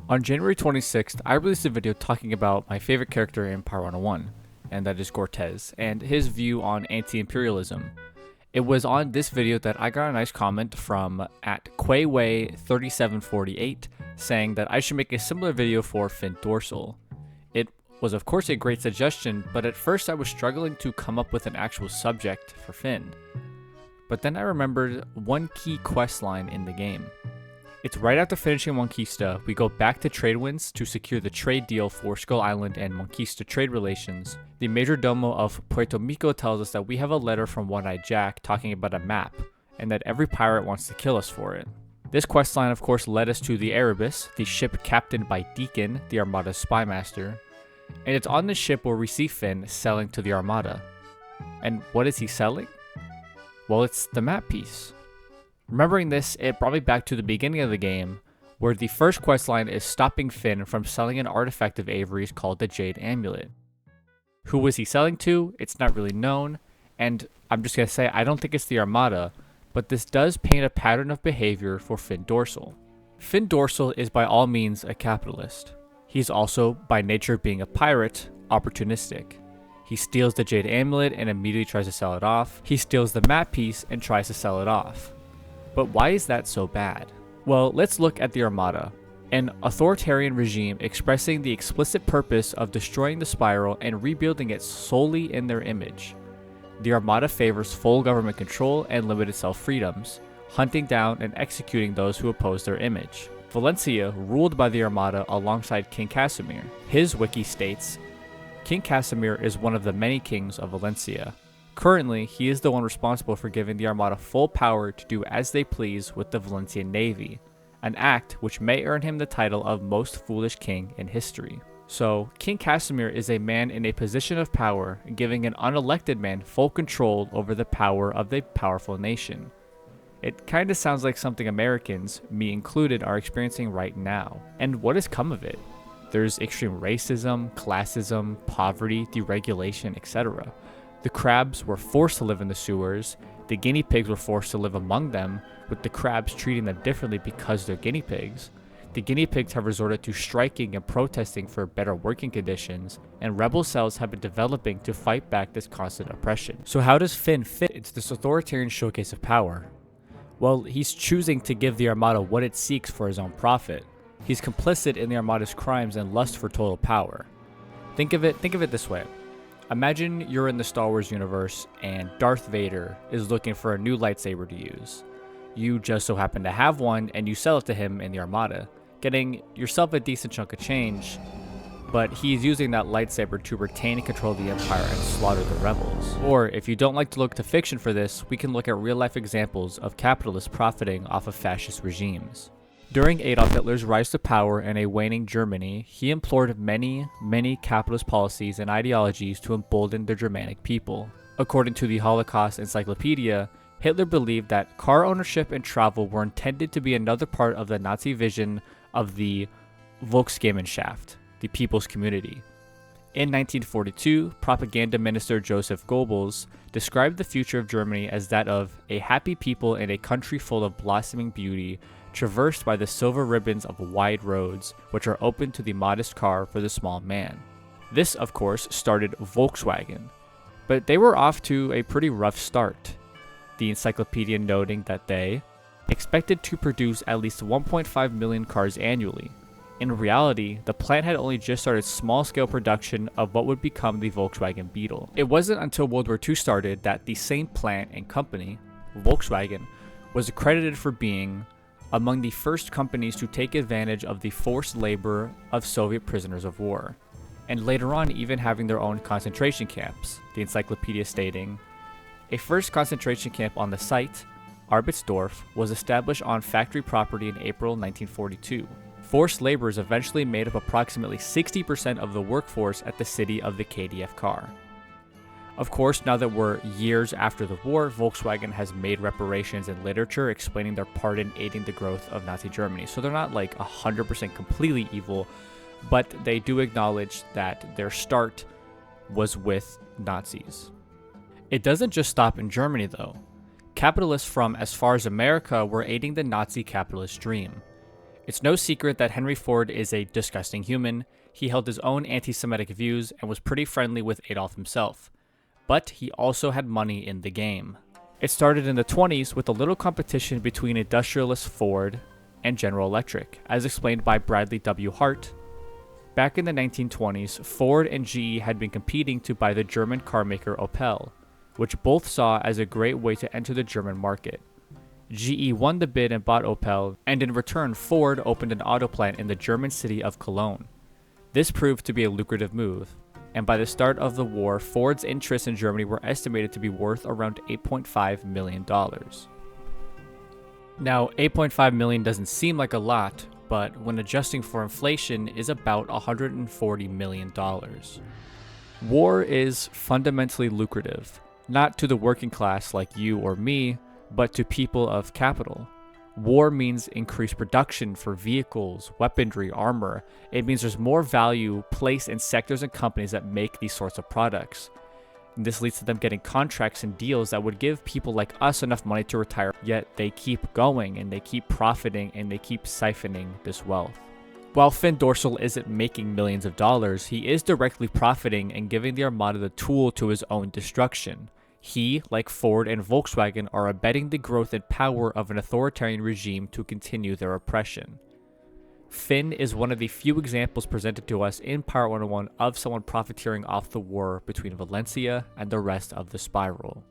On January 26th, I released a video talking about my favorite character in Pirate101, and that is Cortez, and his view on anti-imperialism. It was on this video that I got a nice comment from @Quayway3748 saying that I should make a similar video for Fin Dorsal. It was of course a great suggestion, but at first I was struggling to come up with an actual subject for Fin. But then I remembered one key quest line in the game. It's right after finishing Monquista, we go back to Tradewinds to secure the trade deal for Skull Island and Monquista trade relations. The Major Domo of Puerto Rico tells us that we have a letter from One-Eyed Jack talking about a map, and that every pirate wants to kill us for it. This questline of course led us to the Erebus, the ship captained by Deacon, the Armada's spy master, and it's on this ship where we see Fin selling to the Armada. And what is he selling? Well, it's the map piece. Remembering this, it brought me back to the beginning of the game, where the first questline is stopping Fin from selling an artifact of Avery's called the Jade Amulet. Who was he selling to? It's not really known, and I'm just going to say I don't think it's the Armada, but this does paint a pattern of behavior for Fin Dorsal. Fin Dorsal is by all means a capitalist. He's also, by nature being a pirate, opportunistic. He steals the Jade Amulet and immediately tries to sell it off. He steals the map piece and tries to sell it off. But why is that so bad? Well, let's look at the Armada, an authoritarian regime expressing the explicit purpose of destroying the spiral and rebuilding it solely in their image. The Armada favors full government control and limited self-freedoms, hunting down and executing those who oppose their image. Valencia ruled by the Armada alongside King Casimir. His wiki states, King Casimir is one of the many kings of Valencia. Currently, he is the one responsible for giving the Armada full power to do as they please with the Valencian Navy, an act which may earn him the title of most foolish king in history. So, King Casimir is a man in a position of power, giving an unelected man full control over the power of a powerful nation. It kinda sounds like something Americans, me included, are experiencing right now. And what has come of it? There's extreme racism, classism, poverty, deregulation, etc. The crabs were forced to live in the sewers, the guinea pigs were forced to live among them, with the crabs treating them differently because they're guinea pigs. The guinea pigs have resorted to striking and protesting for better working conditions, and rebel cells have been developing to fight back this constant oppression. So how does Fin fit into this authoritarian showcase of power? Well, he's choosing to give the Armada what it seeks for his own profit. He's complicit in the Armada's crimes and lust for total power. Think of it this way. Imagine you're in the Star Wars universe and Darth Vader is looking for a new lightsaber to use. You just so happen to have one and you sell it to him in the Armada, getting yourself a decent chunk of change, but he's using that lightsaber to retain and control the Empire and slaughter the rebels. Or if you don't like to look to fiction for this, we can look at real life examples of capitalists profiting off of fascist regimes. During Adolf Hitler's rise to power in a waning Germany, he implored many capitalist policies and ideologies to embolden the Germanic people. According to the Holocaust Encyclopedia, Hitler believed that car ownership and travel were intended to be another part of the Nazi vision of the Volksgemeinschaft, the people's community. In 1942, propaganda minister Joseph Goebbels described the future of Germany as that of a happy people in a country full of blossoming beauty, traversed by the silver ribbons of wide roads, which are open to the modest car for the small man. This, of course, started Volkswagen, but they were off to a pretty rough start. The encyclopedia noting that they expected to produce at least 1.5 million cars annually. In reality, the plant had only just started small-scale production of what would become the Volkswagen Beetle. It wasn't until World War II started that the same plant and company, Volkswagen, was accredited for being among the first companies to take advantage of the forced labor of Soviet prisoners of war, and later on even having their own concentration camps, the encyclopedia stating, a first concentration camp on the site, Arbitsdorf, was established on factory property in April 1942. Forced laborers eventually made up approximately 60% of the workforce at the city of the KDF car. Of course, now that we're years after the war, Volkswagen has made reparations in literature explaining their part in aiding the growth of Nazi Germany. So they're not like 100% completely evil, but they do acknowledge that their start was with Nazis. It doesn't just stop in Germany though. Capitalists from as far as America were aiding the Nazi capitalist dream. It's no secret that Henry Ford is a disgusting human. He held his own anti-Semitic views and was pretty friendly with Adolf himself. But he also had money in the game. It started in the 20s with a little competition between industrialist Ford and General Electric, as explained by Bradley W. Hart. Back in the 1920s, Ford and GE had been competing to buy the German carmaker Opel, which both saw as a great way to enter the German market. GE won the bid and bought Opel, and in return Ford opened an auto plant in the German city of Cologne. This proved to be a lucrative move, and by the start of the war, Ford's interests in Germany were estimated to be worth around $8.5 million. Now, $8.5 million doesn't seem like a lot, but when adjusting for inflation is about $140 million. War is fundamentally lucrative, not to the working class like you or me, but to people of capital. War means increased production for vehicles, weaponry, armor. It means there's more value placed in sectors and companies that make these sorts of products. And this leads to them getting contracts and deals that would give people like us enough money to retire, yet they keep going and they keep profiting and they keep siphoning this wealth. While Fin Dorsal isn't making millions of dollars, he is directly profiting and giving the Armada the tool to his own destruction. He, like Ford and Volkswagen, are abetting the growth and power of an authoritarian regime to continue their oppression. Fin is one of the few examples presented to us in Pirate 101 of someone profiteering off the war between Valencia and the rest of the spiral.